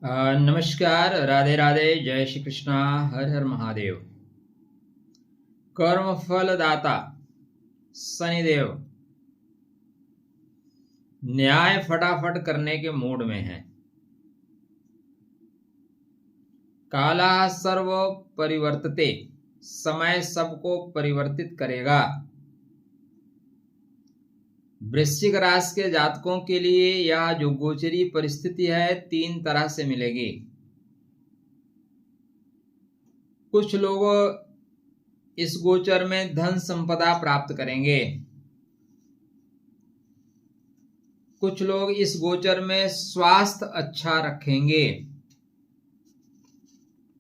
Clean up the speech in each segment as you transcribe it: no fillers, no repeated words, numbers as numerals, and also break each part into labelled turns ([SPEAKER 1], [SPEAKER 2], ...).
[SPEAKER 1] नमस्कार, राधे राधे, जय श्री कृष्णा, हर हर महादेव। कर्म फल दाता शनिदेव न्याय फटाफट करने के मूड में है। काला सर्व परिवर्तते, समय सबको परिवर्तित करेगा। वृश्चिक राशि के जातकों के लिए यह जो गोचरी परिस्थिति है 3 तरह से मिलेगी। कुछ लोग इस गोचर में धन संपदा प्राप्त करेंगे। कुछ लोग इस गोचर में स्वास्थ्य अच्छा रखेंगे।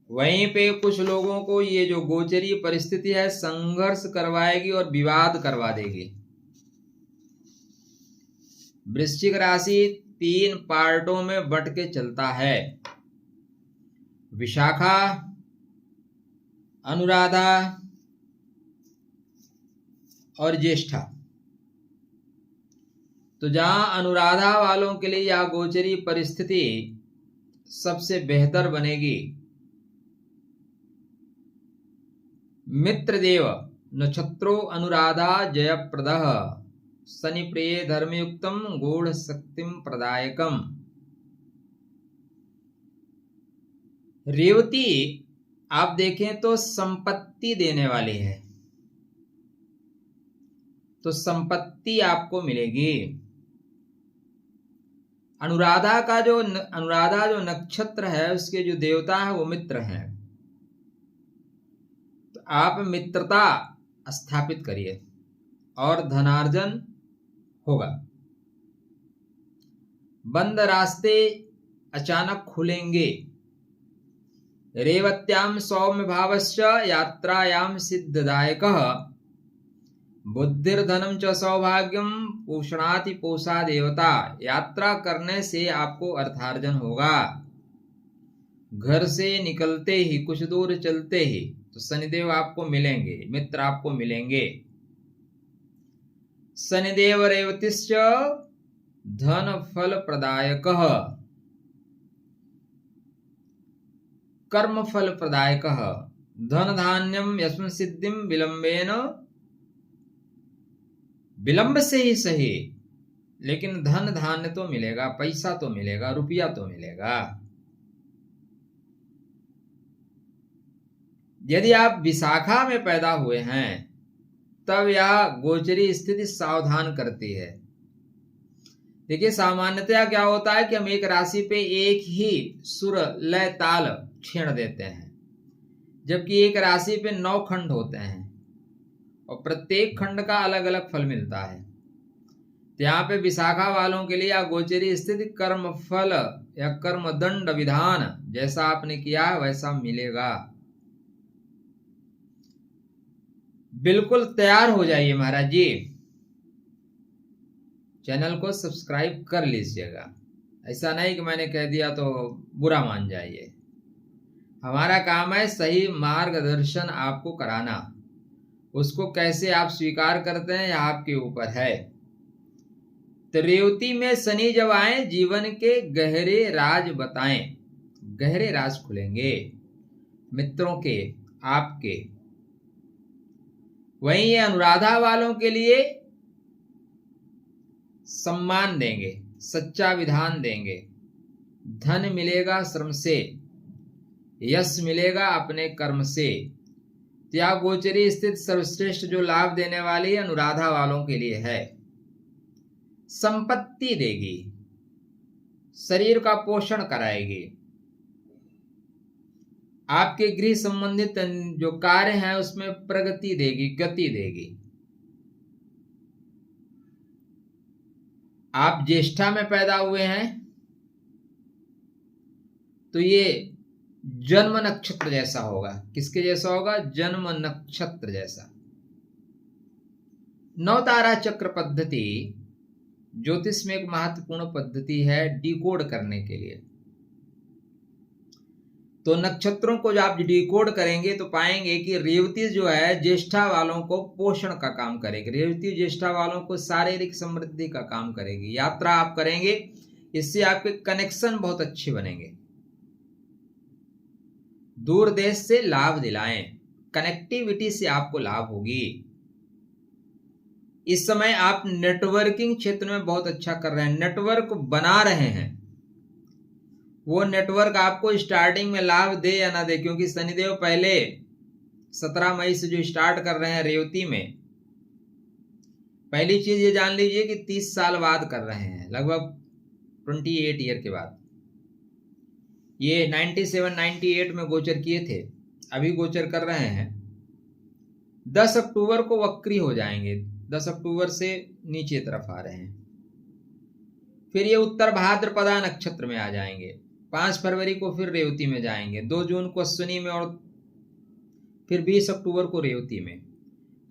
[SPEAKER 1] वहीं पे कुछ लोगों को ये जो गोचरी परिस्थिति है संघर्ष करवाएगी और विवाद करवा देगी। वृश्चिक राशि 3 पार्टों में बंट के चलता है। विशाखा, अनुराधा और ज्येष्ठा। तो जहां अनुराधा वालों के लिए यह गोचरी परिस्थिति सबसे बेहतर बनेगी। मित्रदेव नक्षत्रो अनुराधा जयप्रदः शनि प्रिय धर्मयुक्तम गूढ़ शक्तिम प्रदायकम। रेवती आप देखें तो संपत्ति देने वाली है, तो संपत्ति आपको मिलेगी। अनुराधा जो नक्षत्र है उसके जो देवता है वो मित्र हैं, तो आप मित्रता स्थापित करिए और धनार्जन होगा। बंद रास्ते अचानक खुलेंगे। रेवत्याम सौम्य भावश्च यात्रायाम सिद्धदायकः बुद्धिर्धनम च सौभाग्यम पोषणाति पोषा देवता। यात्रा करने से आपको अर्थार्जन होगा। घर से निकलते ही कुछ दूर चलते ही तो शनिदेव आपको मिलेंगे, मित्र आपको मिलेंगे। शनिदेव रेवतिश्च धन फल प्रदायकः कर्म फल प्रदायकः धन धान्यम यस्मिन् सिद्धिम विलंबेन, विलंब से ही सही लेकिन धन धान्य तो मिलेगा, पैसा तो मिलेगा, रुपया तो मिलेगा। यदि आप विशाखा में पैदा हुए हैं तब यह गोचरी स्थिति सावधान करती है। देखिए सामान्यतया क्या होता है कि हम एक राशि पे एक ही सुर लय ताल छेड़ देते हैं, जबकि एक राशि पे 9 खंड होते हैं और प्रत्येक खंड का अलग अलग फल मिलता है। तो यहाँ पे विशाखा वालों के लिए यह गोचरी स्थिति कर्म फल या कर्म दंड विधान जैसा आपने किया है वैसा मिलेगा। बिल्कुल तैयार हो जाइए महाराज जी, चैनल को सब्सक्राइब कर लीजिएगा। ऐसा नहीं कि मैंने कह दिया तो बुरा मान जाइए। हमारा काम है सही मार्गदर्शन आपको कराना, उसको कैसे आप स्वीकार करते हैं यह आपके ऊपर है। तो रेवती में शनि जब आए जीवन के गहरे राज बताएं, गहरे राज खुलेंगे मित्रों के, आपके। वहीं ये अनुराधा वालों के लिए सम्मान देंगे, सच्चा विधान देंगे, धन मिलेगा श्रम से, यश मिलेगा अपने कर्म से। त्याग गोचरी स्थित सर्वश्रेष्ठ जो लाभ देने वाली अनुराधा वालों के लिए है। संपत्ति देगी, शरीर का पोषण कराएगी, आपके गृह संबंधित जो कार्य हैं उसमें प्रगति देगी, गति देगी। आप ज्येष्ठा में पैदा हुए हैं तो ये जन्म नक्षत्र जैसा होगा। किसके जैसा होगा? जन्म नक्षत्र जैसा। 9 तारा चक्र पद्धति ज्योतिष में एक महत्वपूर्ण पद्धति है डिकोड करने के लिए। तो नक्षत्रों को जब आप डिकोड करेंगे तो पाएंगे कि रेवती जो है ज्येष्ठा वालों को पोषण का काम करेगी, रेवती ज्येष्ठा वालों को शारीरिक समृद्धि का काम करेगी। यात्रा आप करेंगे, इससे आपके कनेक्शन बहुत अच्छे बनेंगे। दूर देश से लाभ दिलाएं। कनेक्टिविटी से आपको लाभ होगी। इस समय आप नेटवर्किंग क्षेत्र में बहुत अच्छा कर रहे हैं, नेटवर्क बना रहे हैं। वो नेटवर्क आपको स्टार्टिंग में लाभ दे या ना दे, क्योंकि शनिदेव पहले 17 मई से जो स्टार्ट कर रहे हैं रेवती में, पहली चीज ये जान लीजिए कि 30 साल बाद कर रहे हैं, लगभग 28 ईयर के बाद। ये 97-98 में गोचर किए थे, अभी गोचर कर रहे हैं। 10 अक्टूबर को वक्री हो जाएंगे, 10 अक्टूबर से नीचे तरफ आ रहे हैं। फिर ये उत्तर भाद्रपदा नक्षत्र में आ जाएंगे। 5 फरवरी को फिर रेवती में जाएंगे, 2 जून को अश्विनी में, और फिर 20 अक्टूबर को रेवती में।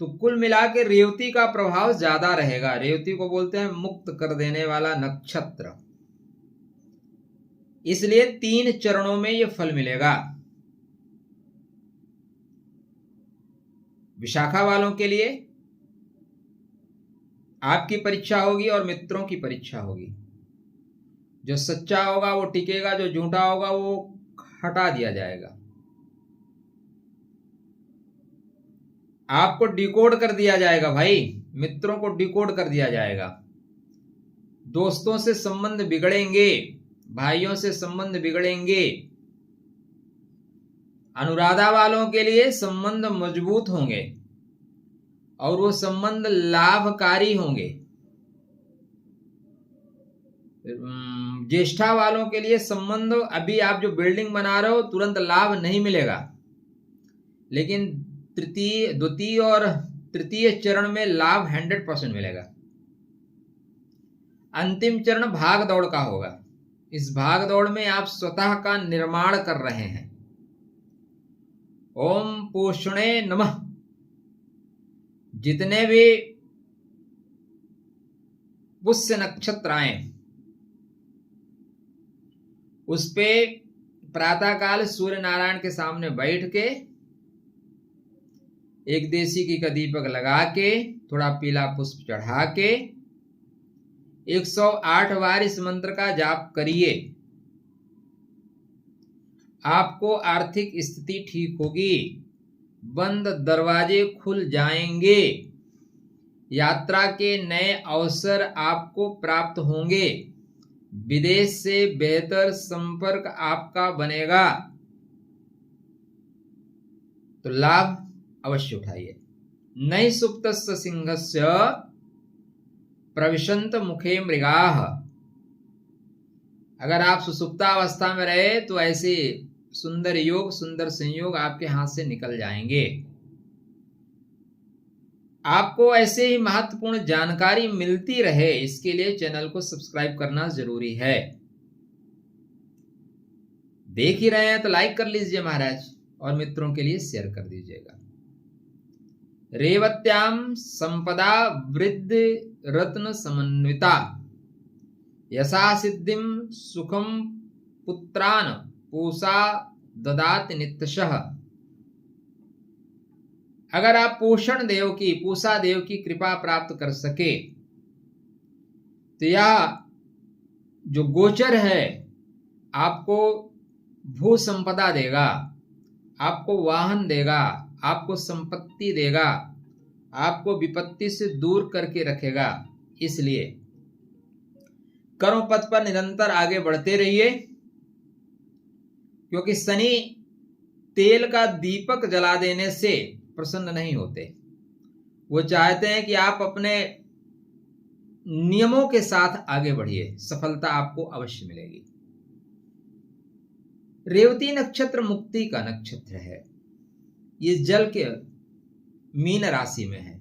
[SPEAKER 1] तो कुल मिला के रेवती का प्रभाव ज्यादा रहेगा। रेवती को बोलते हैं मुक्त कर देने वाला नक्षत्र, इसलिए 3 चरणों में यह फल मिलेगा। विशाखा वालों के लिए आपकी परीक्षा होगी और मित्रों की परीक्षा होगी। जो सच्चा होगा वो टिकेगा, जो झूठा होगा वो हटा दिया जाएगा। आपको डिकोड कर दिया जाएगा भाई, मित्रों को डिकोड कर दिया जाएगा। दोस्तों से संबंध बिगड़ेंगे, भाइयों से संबंध बिगड़ेंगे। अनुराधा वालों के लिए संबंध मजबूत होंगे और वो संबंध लाभकारी होंगे। ज्येष्ठा वालों के लिए संबंध, अभी आप जो बिल्डिंग बना रहे हो तुरंत लाभ नहीं मिलेगा, लेकिन द्वितीय और तृतीय चरण में लाभ 100% मिलेगा। अंतिम चरण भाग दौड़ का होगा। इस भाग दौड़ में आप स्वतः का निर्माण कर रहे हैं। ओम पूषणे नमः। जितने भी पुष्य नक्षत्र आए उस पे प्रातःकाल सूर्य नारायण के सामने बैठ के एक देसी घी का दीपक लगा के थोड़ा पीला पुष्प चढ़ा के 108 बार इस मंत्र का जाप करिए। आपको आर्थिक स्थिति ठीक होगी, बंद दरवाजे खुल जाएंगे, यात्रा के नए अवसर आपको प्राप्त होंगे, विदेश से बेहतर संपर्क आपका बनेगा। तो लाभ अवश्य उठाइए। नई सुप्तस्य सिंहस्य प्रविशंत मुखे मृगाः। अगर आप सुसुप्तावस्था में रहे तो ऐसे सुंदर योग, सुंदर संयोग आपके हाथ से निकल जाएंगे। आपको ऐसे ही महत्वपूर्ण जानकारी मिलती रहे, इसके लिए चैनल को सब्सक्राइब करना जरूरी है। देख ही रहे हैं तो लाइक कर लीजिए महाराज, और मित्रों के लिए शेयर कर दीजिएगा। रेवत्याम संपदा वृद्धि रत्न समन्विता, यशा सिद्धिम सुखम पुत्रान पूषा ददाति नित्यशः। अगर आप पूषा देव की कृपा प्राप्त कर सके तो यह जो गोचर है आपको भू संपदा देगा, आपको वाहन देगा, आपको संपत्ति देगा, आपको विपत्ति से दूर करके रखेगा। इसलिए कर्म पथ पर निरंतर आगे बढ़ते रहिए, क्योंकि शनि तेल का दीपक जला देने से प्रसन्न नहीं होते। वो चाहते हैं कि आप अपने नियमों के साथ आगे बढ़िए, सफलता आपको अवश्य मिलेगी। रेवती नक्षत्र मुक्ति का नक्षत्र है, ये जल के मीन राशि में है,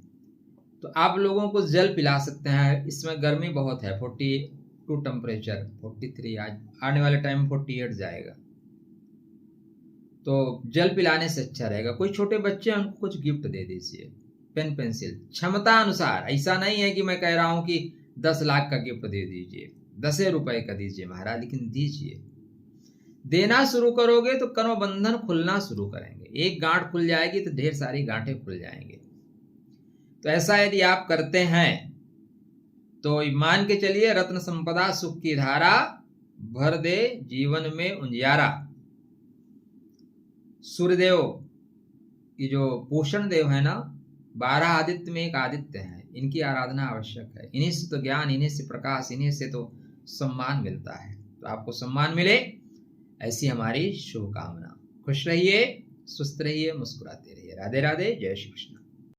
[SPEAKER 1] तो आप लोगों को जल पिला सकते हैं। इसमें गर्मी बहुत है, 42 टेम्परेचर, 43, आज आने वाले टाइम 48 जाएगा, तो जल पिलाने से अच्छा रहेगा। कोई छोटे बच्चे हैं उनको कुछ गिफ्ट दे दीजिए, पेन पेंसिल, क्षमता अनुसार। ऐसा नहीं है कि मैं कह रहा हूं कि 10 लाख का गिफ्ट दे दीजिए, 10 रुपए का दीजिए महाराज, लेकिन दीजिए। देना शुरू करोगे तो कर्म बंधन खुलना शुरू करेंगे। एक गांठ खुल जाएगी तो ढेर सारी गांठें खुल जाएंगे। तो ऐसा यदि आप करते हैं तो मान के चलिए रत्न संपदा सुख की धारा भर दे जीवन में उजियारा। सूर्यदेव, ये जो पोषण देव है ना, 12 आदित्य में एक आदित्य है, इनकी आराधना आवश्यक है। इन्हीं से तो ज्ञान, इन्हीं से प्रकाश, इन्हीं से तो सम्मान मिलता है। तो आपको सम्मान मिले, ऐसी हमारी शुभकामना। खुश रहिए, स्वस्थ रहिए, मुस्कुराते रहिए। राधे राधे, जय श्री कृष्ण।